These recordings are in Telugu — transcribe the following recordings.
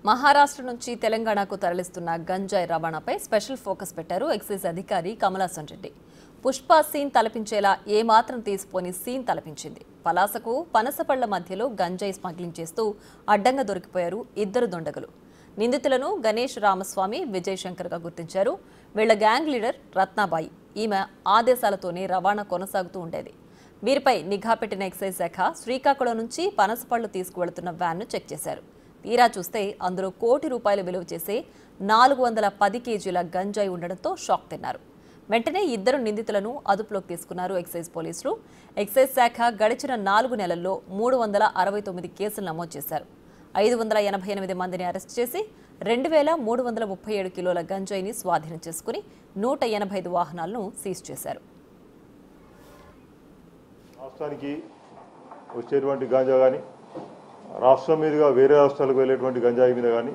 మహారాష్ట్ర నుంచి తెలంగాణకు తరలిస్తున్న గంజాయి రవాణాపై స్పెషల్ ఫోకస్ పెట్టారు ఎక్సైజ్ అధికారి కమలాసన్ రెడ్డి. పుష్ప సీన్ తలపించేలా ఏమాత్రం తీసిపోని సీన్ తలపించింది. పలాసకు పనసపళ్ల మధ్యలో గంజాయి స్మగ్లింగ్ చేస్తూ అడ్డంగా దొరికిపోయారు ఇద్దరు దొండగలు. నిందితులను గణేష్ రామస్వామి, విజయ్ శంకర్గా గుర్తించారు. వీళ్ల గ్యాంగ్ లీడర్ రత్నాబాయి. ఈమె ఆదేశాలతోనే రవాణా కొనసాగుతూ ఉండేది. వీరిపై నిఘా పెట్టిన ఎక్సైజ్ శాఖ శ్రీకాకుళం నుంచి పనసపళ్లు తీసుకువెళుతున్న వ్యాన్ను చెక్ చేశారు. తీరా చూస్తే అందులో ₹1,00,00,000 విలువ చేసే 410 కేజీల గంజాయి ఉండడంతో షాక్ తిన్నారు. వెంటనే ఇద్దరు నిందితులను అదుపులోకి తీసుకున్నారు ఎక్సైజ్ పోలీసులు. ఎక్సైజ్ శాఖ గడిచిన 4 నెలల్లో 369 కేసులు నమోదు చేశారు. 588 మందిని అరెస్ట్ చేసి 2,337 కిలోల గంజాయిని స్వాధీనం చేసుకుని 185 వాహనాలను సీజ్ చేశారు. రాష్ట్రానికి వచ్చేటువంటి గాంజా కానీ రాష్ట్రం మీదుగా వేరే రాష్ట్రాలకు వెళ్ళేటువంటి గంజాయి మీద కానీ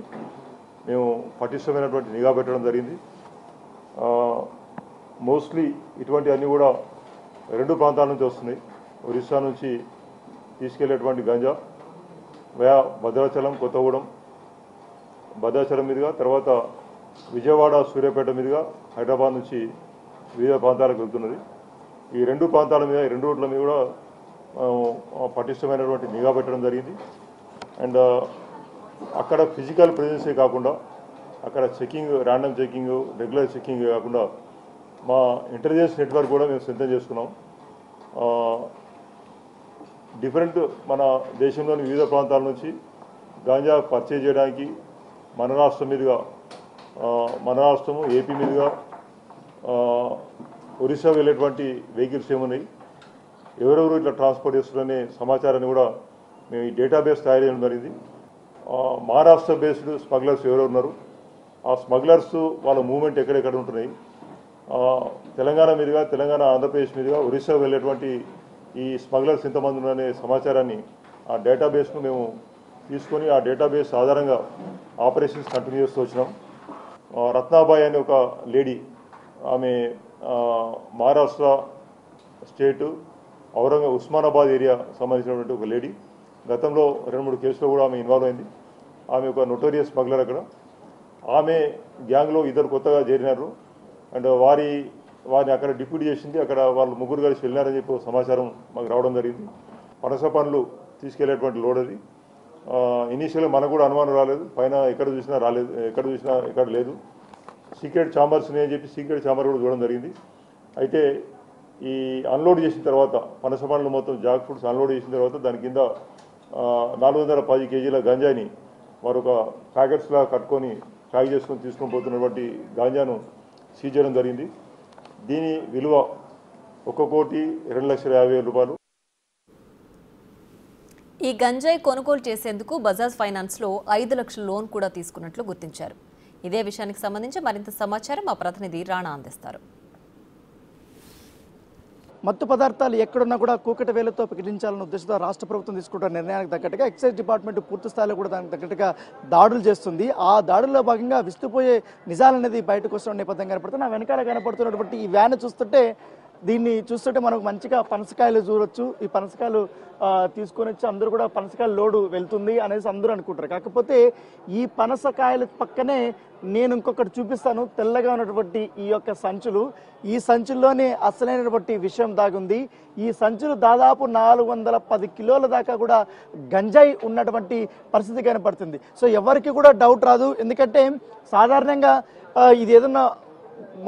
మేము పటిష్టమైనటువంటి నిఘా పెట్టడం జరిగింది. మోస్ట్లీ ఇటువంటి అన్నీ కూడా 2 ప్రాంతాల నుంచి వస్తున్నాయి. ఒరిస్సా నుంచి తీసుకెళ్లేటువంటి గంజా వయా భద్రాచలం, కొత్తగూడెం, భద్రాచలం మీదుగా, తర్వాత విజయవాడ, సూర్యాపేట మీదుగా హైదరాబాద్ నుంచి వివిధ ప్రాంతాలకు వెళ్తున్నది. ఈ 2 ప్రాంతాల మీద, 2 రూట్ల మీద కూడా పటిష్టమైనటువంటి నిఘా పెట్టడం జరిగింది. అండ్ అక్కడ ఫిజికల్ ప్రెజెన్సే కాకుండా అక్కడ checking, random checking, regular checking కాకుండా మా ఇంటెలిజెన్స్ నెట్వర్క్ కూడా మేము సిద్ధం చేసుకున్నాం. డిఫరెంట్ మన దేశంలోని వివిధ ప్రాంతాల నుంచి గాంజా పర్చేజ్ చేయడానికి మన రాష్ట్రం మీదుగా, మన రాష్ట్రము ఏపీ మీదుగా ఒరిస్సా వెళ్ళేటువంటి వెహికల్స్ ఏమున్నాయి, ఎవరెవరు ఇట్లా ట్రాన్స్పోర్ట్ చేస్తున్నారనే సమాచారాన్ని కూడా మేము ఈ డేటాబేస్ తయారు చేయడం జరిగింది. మహారాష్ట్ర బేస్డ్ స్మగ్లర్స్ ఎవరెవరు ఉన్నారు, ఆ స్మగ్లర్స్ వాళ్ళ మూవ్మెంట్ ఎక్కడెక్కడ ఉంటున్నాయి, తెలంగాణ మీదుగా, తెలంగాణ ఆంధ్రప్రదేశ్ మీదుగా ఒరిస్సా వెళ్ళేటువంటి ఈ స్మగ్లర్స్ ఎంతమంది ఉన్నారనే సమాచారాన్ని ఆ డేటాబేస్ను మేము తీసుకొని ఆ డేటాబేస్ ఆధారంగా ఆపరేషన్స్ కంటిన్యూ చేస్తూ వచ్చినాం. రత్నాబాయి అనే ఒక లేడీ, ఆమె మహారాష్ట్ర స్టేటు ఉస్మానాబాద్ ఏరియా సంబంధించినటువంటి ఒక లేడీ. గతంలో 2-3 కేసులో కూడా ఆమె ఇన్వాల్వ్ అయింది. ఆమె ఒక నోటోరియస్ స్మగ్లర్. అక్కడ ఆమె గ్యాంగ్లో ఇద్దరు కొత్తగా చేరినారు. అండ్ వారిని అక్కడ డిప్యూటీ చేసింది. అక్కడ వాళ్ళు 3 కలిసి వెళ్ళినారని చెప్పి సమాచారం మాకు రావడం జరిగింది. పనస పండ్లు తీసుకెళ్లేటువంటి లోడ్ అది. ఇనీషియల్గా మనకు కూడా అనుమానం రాలేదు, పైన ఎక్కడ చూసినా రాలేదు, ఎక్కడ లేదు. సీక్రెట్ ఛాంబర్స్ అని చెప్పి సీక్రెట్ ఛాంబర్ కూడా చూడడం జరిగింది. అయితే ఈ అన్లోడ్ చేసిన తర్వాత పనస పండ్లు మొత్తం జాక్ ఫ్రూట్స్ అన్లోడ్ చేసిన తర్వాత దాని కింద 410 కేజీల గంజాయిని మరొక ప్యాకెట్స్లా కట్టుకొని ప్యాక్ చేసుకొని తీసుకొని పోతున్నటువంటి గాంజాను సీజ్ చేయడం జరిగింది. దీని విలువ ₹1,02,50,000. ఈ గంజాయి కొనుగోలు చేసేందుకు బజాజ్ ఫైనాన్స్లో 5 లక్షల లోన్ కూడా తీసుకున్నట్లు గుర్తించారు. ఇదే విషయానికి సంబంధించి మరింత సమాచారం మా ప్రతినిధి రాణా అందిస్తారు. మత్తు పదార్థాలు ఎక్కడున్నా కూడా కూకటి వేలతో ప్రకటించాలన్న ఉద్దేశంతో రాష్ట్ర ప్రభుత్వం తీసుకుంటున్న నిర్ణయానికి తగ్గట్టుగా ఎక్సైజ్ డిపార్ట్మెంట్ పూర్తి స్థాయిలో కూడా దానికి తగ్గట్టుగా దాడులు చేస్తుంది. ఆ దాడుల్లో భాగంగా విస్తుపోయే నిజాలనేది బయటకు వస్తున్న నేపథ్యం కనపడుతుంది. ఆ వెనకాల కనపడుతున్నటువంటి ఈ వ్యాన్ చూస్తుంటే మనకు మంచిగా పనసకాయలు చూడొచ్చు. ఈ పనసకాయలు తీసుకొని వచ్చి అందరూ కూడా పనసకాయల లోడు వెళ్తుంది అనేసి అందరూ అనుకుంటారు. కాకపోతే ఈ పనసకాయల పక్కనే నేను ఇంకొకటి చూపిస్తాను. తెల్లగా ఉన్నటువంటి ఈ యొక్క సంచులు, ఈ సంచుల్లోనే అసలైనటువంటి విషయం దాగుంది. ఈ సంచులు దాదాపు 410 కిలోల దాకా కూడా గంజాయి ఉన్నటువంటి పరిస్థితి కనపడుతుంది. సో ఎవరికి కూడా డౌట్ రాదు. ఎందుకంటే సాధారణంగా ఇది ఏదన్నా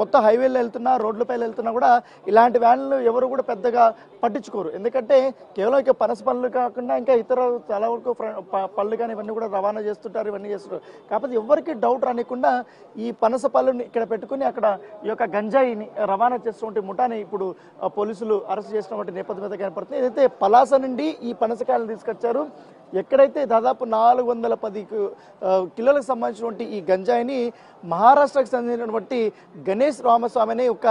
మొత్తం హైవేలో వెళ్తున్నా, రోడ్లపై వెళ్తున్నా కూడా ఇలాంటి వ్యాన్లు ఎవరు కూడా పెద్దగా పట్టించుకోరు. ఎందుకంటే కేవలం ఇక పనస పళ్ళు కాకుండా ఇంకా ఇతర చాలా వరకు పళ్ళు కానీ ఇవన్నీ కూడా రవాణా చేస్తుంటారు, ఇవన్నీ చేస్తుంటారు. కాకపోతే ఎవరికి డౌట్ రానికుండా ఈ పనస పళ్ళుని ఇక్కడ పెట్టుకుని అక్కడ ఈ యొక్క గంజాయిని రవాణా చేస్తున్నటువంటి ముఠాని ఇప్పుడు పోలీసులు అరెస్ట్ చేసినటువంటి నేపథ్యం మీద కనపడుతుంది. ఏదైతే పలాస నుండి ఈ పనసకాయలను తీసుకొచ్చారు, ఎక్కడైతే దాదాపు 410 కిలోలకు సంబంధించినటువంటి ఈ గంజాయిని మహారాష్ట్రకు చెందినటువంటి గణేష్ రామస్వామి అనే ఒక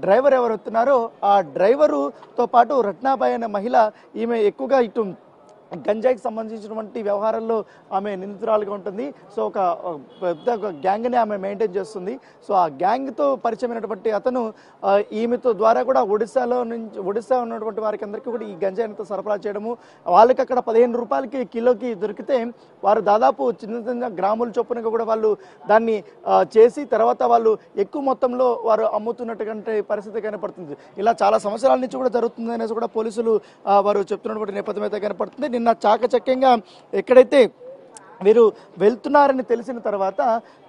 డ్రైవర్ ఎవరు వస్తున్నారో ఆ డ్రైవరుతో పాటు రత్నాబాయి అనే మహిళ, ఈమె ఎక్కువగా ఇటు గంజాయికి సంబంధించినటువంటి వ్యవహారాల్లో ఆమె నిందితురాలుగా ఉంటుంది. సో ఒక పెద్ద గ్యాంగ్ని ఆమె మెయింటైన్ చేస్తుంది. సో ఆ గ్యాంగ్తో పరిచయమైనటువంటి అతను ఈమెతో ద్వారా కూడా ఒడిశా ఉన్నటువంటి వారికి అందరికీ కూడా ఈ గంజాయితో సరఫరా చేయడము, వాళ్ళకి అక్కడ 15 రూపాయలకి కిలోకి దొరికితే వారు దాదాపు చిన్న చిన్న గ్రాముల చొప్పునగా కూడా వాళ్ళు దాన్ని చేసి తర్వాత వాళ్ళు ఎక్కువ మొత్తంలో వారు అమ్ముతున్నటువంటి పరిస్థితి కనపడుతుంది. ఇలా చాలా సంవత్సరాల నుంచి కూడా జరుగుతుంది అనేసి కూడా పోలీసులు వారు చెప్తున్నటువంటి నేపథ్యం అయితే కనపడుతుంది. నిన్న చాకచక్యంగా ఎక్కడైతే వీరు వెళ్తున్నారని తెలిసిన తర్వాత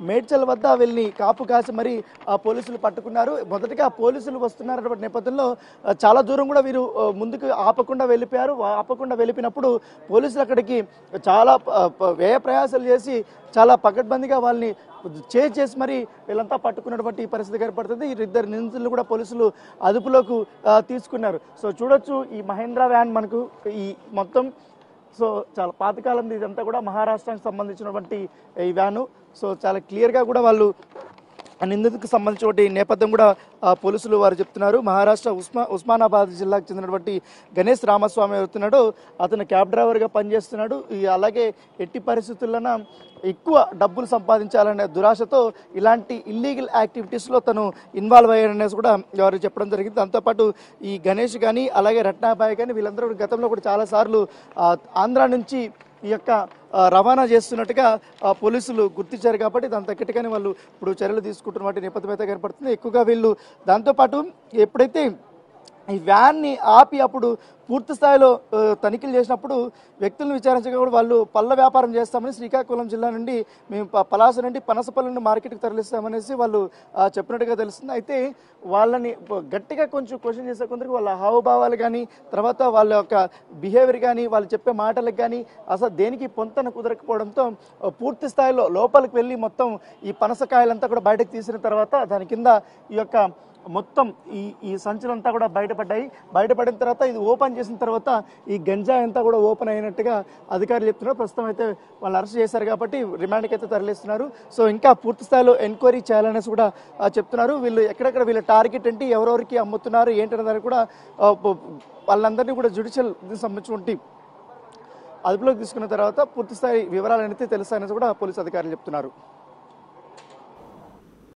మేడ్చల్ వద్ద వెళ్ళి కాపు కాసి మరి ఆ పోలీసులు పట్టుకున్నారు. మొదటగా పోలీసులు వస్తున్నారన్నటువంటి నేపథ్యంలో చాలా దూరం కూడా వీరు ముందుకు ఆపకుండా వెళ్ళిపోయారు. ఆపకుండా వెళ్ళిపోయినప్పుడు పోలీసులు అక్కడికి చాలా వ్యయ ప్రయాసాలు చేసి చాలా పకడ్బందీగా వాళ్ళని చేసి మరి వీళ్ళంతా పట్టుకున్నటువంటి పరిస్థితి ఏర్పడుతుంది. ఇద్దరు నిందితులను కూడా పోలీసులు అదుపులోకి తీసుకున్నారు. సో చూడొచ్చు ఈ మహేంద్ర వ్యాన్ మనకు ఈ మొత్తం సో చాలా పాతకాలం ఇదంతా కూడా మహారాష్ట్రానికి సంబంధించినటువంటి ఈ వ్యాను. సో చాలా క్లియర్గా కూడా వాళ్ళు నిందితులకు సంబంధించిన నేపథ్యం కూడా పోలీసులు వారు చెప్తున్నారు. మహారాష్ట్ర ఉస్మానాబాద్ జిల్లాకు చెందినటువంటి గణేష్ రామస్వామి అవుతున్నాడు. అతను క్యాబ్ డ్రైవర్గా పనిచేస్తున్నాడు. అలాగే ఎట్టి పరిస్థితుల్లోన ఎక్కువ డబ్బులు సంపాదించాలనే దురాశతో ఇలాంటి ఇల్లీగల్ యాక్టివిటీస్లో తను ఇన్వాల్వ్ అయ్యారనేసి కూడా వారు చెప్పడం జరిగింది. దాంతోపాటు ఈ గణేష్ కానీ అలాగే రత్నాబాయ్ కానీ వీళ్ళందరూ గతంలో కూడా చాలాసార్లు ఆంధ్ర నుంచి ఈ యొక్క రవాణా చేస్తున్నట్టుగా పోలీసులు గుర్తించారు. కాబట్టి దాని తగ్గట్టుగానే వాళ్ళు ఇప్పుడు చర్యలు తీసుకుంటున్న నేపథ్యం అయితే కనపడుతుంది. ఎక్కువగా వీళ్ళు దాంతోపాటు ఎప్పుడైతే ఈ వ్యాన్ని ఆపి అప్పుడు పూర్తి స్థాయిలో తనిఖీలు చేసినప్పుడు వ్యక్తులను విచారించగా కూడా వాళ్ళు పళ్ళ వ్యాపారం చేస్తామని శ్రీకాకుళం జిల్లా నుండి మేము పలాస నుండి పనసపల్లి నుండి మార్కెట్కి తరలిస్తామనేసి వాళ్ళు చెప్పినట్టుగా తెలుస్తుంది. అయితే వాళ్ళని గట్టిగా కొంచెం క్వశ్చన్ చేసే కొందరికి వాళ్ళ హావభావాలు కానీ తర్వాత వాళ్ళ యొక్క బిహేవియర్ కానీ వాళ్ళు చెప్పే మాటలకు కానీ అసలు దేనికి పొంతన కుదరకపోవడంతో పూర్తి స్థాయిలో లోపలికి వెళ్ళి మొత్తం ఈ పనసకాయలంతా కూడా బయటకు తీసిన తర్వాత దాని కింద ఈ యొక్క మొత్తం ఈ సంచులంతా కూడా బయటపడిన తర్వాత ఇది ఓపెన్ చేసిన తర్వాత ఈ గంజాయి అంతా కూడా ఓపెన్ అయినట్టుగా అధికారులు చెప్తున్నారు. ప్రస్తుతం అయితే వాళ్ళు అరెస్ట్ చేశారు కాబట్టి రిమాండ్కి అయితే తరలిస్తున్నారు. సో ఇంకా పూర్తి స్థాయిలో ఎంక్వైరీ చేయాలనేసి కూడా చెప్తున్నారు. వీళ్ళు ఎక్కడెక్కడ వీళ్ళ టార్గెట్ ఏంటి, ఎవరెవరికి అమ్ముతున్నారు ఏంటనేదాన్ని కూడా వాళ్ళందరినీ కూడా జ్యుడిషియల్ సంబంధించి అదుపులోకి తీసుకున్న తర్వాత పూర్తి స్థాయి వివరాలు అయితే తెలుస్తాయనేసి కూడా పోలీసు అధికారులు చెప్తున్నారు.